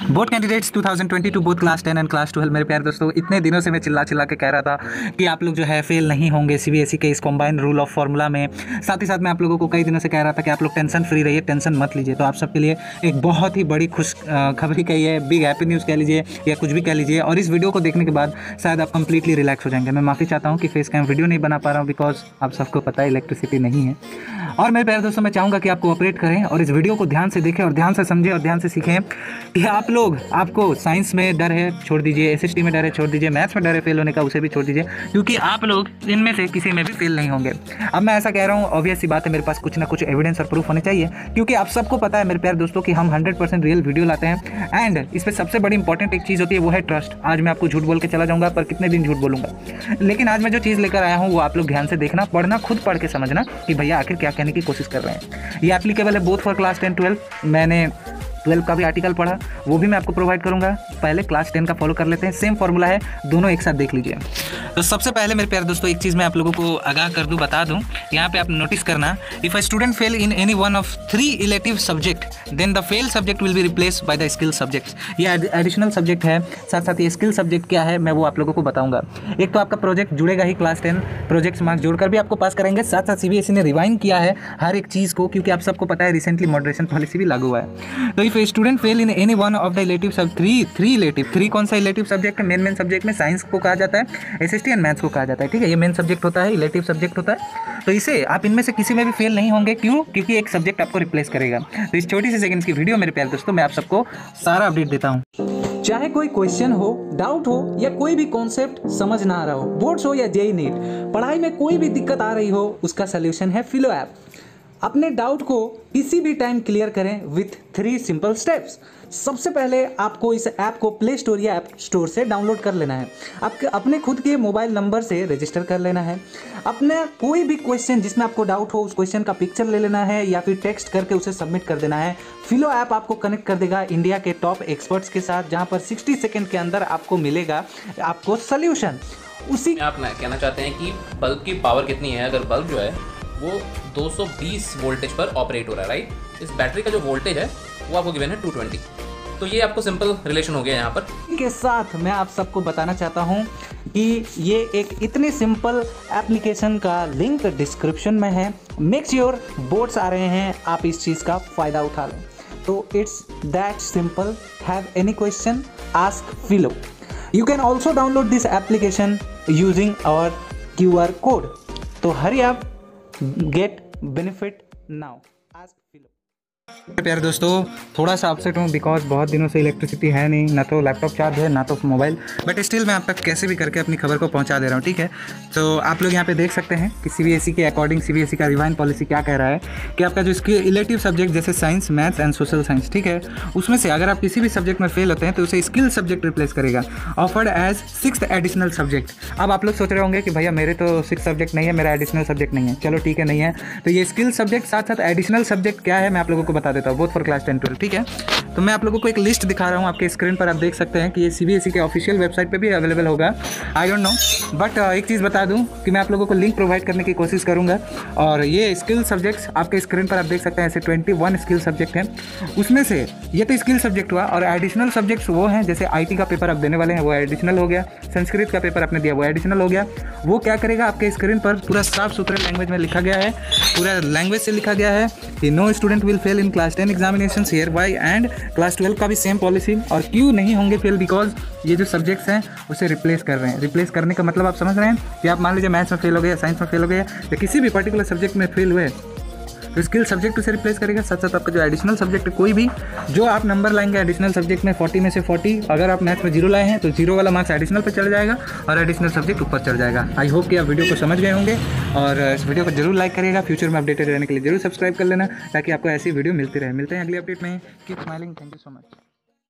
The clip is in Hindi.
Board candidates 2022 both class 10 and class 12। मेरे प्यारे दोस्तों, इतने दिनों से मैं चिल्ला के कह रहा था कि आप लोग जो है फेल नहीं होंगे सीबीएसई के इस कॉम्बाइंड रूल ऑफ फार्मूला में। साथ ही साथ मैं आप लोगों को कई दिनों से कह रहा था कि आप लोग टेंशन फ्री रहिए, टेंशन मत लीजिए। तो आप सबके लिए एक बहुत ही बड़ी खुश खबरी कहिए, बिग हैप्पी न्यूज़ कह लीजिए या कुछ भी कह लीजिए। और इस वीडियो को देखने के बाद शायद आप कंप्लीटली रिलैक्स हो जाएंगे। मैं माफ़ी चाहता हूँ कि फेस कैम वीडियो नहीं बना पा रहा हूँ, बिकॉज आप सबको पता है इलेक्ट्रिसिटी नहीं है। और मेरे प्यारे दोस्तों, मैं चाहूँगा कि आप कोऑपरेट करें और इस वीडियो को ध्यान से देखें और ध्यान से समझें और ध्यान से सीखें कि आप लोग, आपको साइंस में डर है छोड़ दीजिए, एसएसटी में डर है छोड़ दीजिए, मैथ्स में डर है फेल होने का उसे भी छोड़ दीजिए, क्योंकि आप लोग इनमें से किसी में भी फेल नहीं होंगे। अब मैं ऐसा कह रहा हूँ, ऑब्वियस सी बात है, मेरे पास कुछ ना कुछ एविडेंस और प्रूफ होने चाहिए, क्योंकि आप सबको पता है मेरे प्यारे दोस्तों कि हम 100% रियल वीडियो लाते हैं। एंड इस पर सबसे बड़ी इंपॉर्टेंट एक चीज़ होती है, वो है ट्रस्ट। आज मैं आपको झूठ बोल के चला जाऊँगा, पर कितने दिन झूठ बोलूँगा, लेकिन आज मैं जो चीज़ लेकर आया हूँ वो आप लोग ध्यान से देखना, पढ़ना, खुद पढ़ के समझना कि भैया आखिर क्या कहने की कोशिश कर रहे हैं। ये एप्लीकेबल है बोथ फॉर क्लास 10 12। मैंने 12 का भी आर्टिकल पढ़ा, वो भी मैं आपको प्रोवाइड करूंगा। पहले क्लास 10 का फॉलो कर लेते हैं, सेम फॉर्मूला है, दोनों एक साथ देख लीजिए। तो सबसे पहले मेरे प्यारे दोस्तों, एक चीज़ मैं आप लोगों को आगाह कर दूं, बता दूं, यहाँ पे आप नोटिस करना, if a student fail in any one of 3 elective subject then the fail subject will be replaced by the skill subjects. ये एडिशनल सब्जेक्ट है, साथ साथ ये स्किल सब्जेक्ट क्या है मैं वो आप लोगों को बताऊंगा। एक तो आपका प्रोजेक्ट जुड़ेगा ही, क्लास 10 प्रोजेक्ट्स मार्क्स जोड़कर भी आपको पास करेंगे। साथ साथ सीबीएसई ने रिवाइंड किया है हर एक चीज़ को, क्योंकि आप सबको पता है रिसेंटली मॉडरेशन पॉलिसी भी लागू हुआ है। तो if student fail in any one of the elective सब 3 इलेक्टिव, 3 कौन सा इलेक्टिव सब्जेक्ट है? मेन सब्जेक्ट में साइंस को कहा जाता है, एसएसटी एंड मैथ्स को कहा जाता है, ठीक है। ये मेन सब्जेक्ट होता है, इलेक्टिव सब्जेक्ट होता है। तो इसे आप इनमें से किसी में भी फेल नहीं होंगे। क्यों? क्योंकि एक सब्जेक्ट आपको रिप्लेस करेगा। तो इस छोटी सी सेकंड्स की वीडियो मेरे प्यारे दोस्तों, मैं आप सबको सारा अपडेट देता हूँ। चाहे कोई क्वेश्चन हो, डाउट हो या कोई भी कॉन्सेप्ट समझ ना आ रहा हो, बोर्ड्स हो या जेईई नीट, पढ़ाई में कोई भी दिक्कत आ रही हो, उसका सोल्यूशन है फिलो ऐप। अपने डाउट को किसी भी टाइम क्लियर करें विथ 3 सिंपल स्टेप्स। सबसे पहले आपको इस ऐप को प्ले स्टोर या ऐप स्टोर से डाउनलोड कर लेना है। आपके अपने खुद के मोबाइल नंबर से रजिस्टर कर लेना है। अपने कोई भी क्वेश्चन जिसमें आपको डाउट हो, उस क्वेश्चन का पिक्चर ले लेना है या फिर टेक्स्ट करके उसे सबमिट कर देना है। फिलो ऐप आपको कनेक्ट कर देगा इंडिया के टॉप एक्सपर्ट्स के साथ, जहां पर 60 सेकेंड के अंदर आपको मिलेगा आपको सोल्यूशन। उसी आप कहना चाहते हैं कि बल्ब की पावर कितनी है? अगर बल्ब जो है वो 220 वोल्टेज पर ऑपरेट हो रहा है, राइट, इस बैटरी का जो वोल्टेज है वो आपको गिवन है 220। तो ये आपको सिंपल रिलेशन हो गया यहाँ पर। के साथ मैं आप सबको बताना चाहता हूँ कि ये एक इतने सिंपल एप्लीकेशन का लिंक डिस्क्रिप्शन में है। मेक श्योर बोर्ड्स आ रहे हैं, आप इस चीज़ का फ़ायदा उठा लें। तो it's that simple. Have any question, ask Filo. You can also download this application using our QR code. तो hurry up, get benefit now, ask Filo. प्यारे दोस्तों, थोड़ा सा अपसेट हूँ बिकॉज बहुत दिनों से इलेक्ट्रिसिटी है नहीं, ना तो लैपटॉप चार्ज है ना तो मोबाइल, बट स्टिल मैं आप तक कैसे भी करके अपनी खबर को पहुँचा दे रहा हूँ, ठीक है। तो आप लोग यहाँ पे देख सकते हैं कि सीबीएसई के अकॉर्डिंग सीबीएसई का रिवाइंड पॉलिसी क्या कह रहा है कि आपका जो इसके इलेक्टिव सब्जेक्ट जैसे science, maths and social science, ठीक है, उसमें से अगर आप किसी भी सब्जेक्ट में फेल होते हैं तो उसे स्किल सब्जेक्ट रिप्लेस करेगा, offered as 6th additional subject. अब आप लोग सोच रहे होंगे कि भैया मेरे तो 6 सब्जेक्ट नहीं है, मेरा एडिशनल सब्जेक्ट नहीं है। चलो ठीक है, नहीं है तो ये स्किल सब्जेक्ट साथ साथ एडिशनल सब्जेक्ट क्या है मैं आप लोगों को बता देता हूँ, बोथ फॉर क्लास 10 12, ठीक है। तो मैं आप लोगों को एक लिस्ट दिखा रहा हूँ, आपके स्क्रीन पर आप देख सकते हैं कि ये सीबीएसई के ऑफिशियल वेबसाइट पे भी अवेलेबल होगा, आई डोंट नो, बट एक चीज़ बता दूँ कि मैं आप लोगों को लिंक प्रोवाइड करने की कोशिश करूँगा। और ये स्किल सब्जेक्ट्स आपके स्क्रीन पर आप देख सकते हैं, ऐसे 21 स्किल सब्जेक्ट हैं। उसमें से ये तो स्किल सब्जेक्ट हुआ, और एडिशनल सब्जेक्ट्स वो हैं जैसे IT का पेपर आप देने वाले हैं वो एडिशनल हो गया, संस्कृत का पेपर आपने दिया वो एडिशनल हो गया। वो क्या करेगा, आपके स्क्रीन पर पूरा साफ सुथरे लैंग्वेज में लिखा गया है, पूरा लैंग्वेज से लिखा गया है कि no student will fail in class 10 examination hereby, and class 12 का भी सेम पॉलिसी। और क्यों नहीं होंगे फेल? बिकॉज ये जो सब्जेक्ट्स हैं उसे रिप्लेस कर रहे हैं। रिप्लेस करने का मतलब आप समझ रहे हैं कि आप मान लीजिए मैथ्स में फेल हो गए, साइंस में फेल हो गए या किसी भी पर्टिकुलर सब्जेक्ट में फेल हुए तो स्किल सब्जेक्ट उसे रिप्लेस करेगा। साथ साथ आपका जो एडिशनल सब्जेक्ट कोई भी जो आप नंबर लाएंगे एडिशनल सब्जेक्ट में 40 में से 40, अगर आप मैथ्स में 0 लाए हैं तो 0 वाला मार्क्स एडिशनल पे चला जाएगा और एडिशनल सब्जेक्ट ऊपर चढ़ जाएगा। आई होप कि आप वीडियो को समझ गए होंगे और इस वीडियो को जरूर लाइक करिएगा। फ्यूचर में अपडेटेड रहने के लिए जरूर सब्सक्राइब कर लेना ताकि आपको ऐसी वीडियो मिलती रहे। मिलते हैं अगली अपडेट में। Keep smiling. Thank you so much.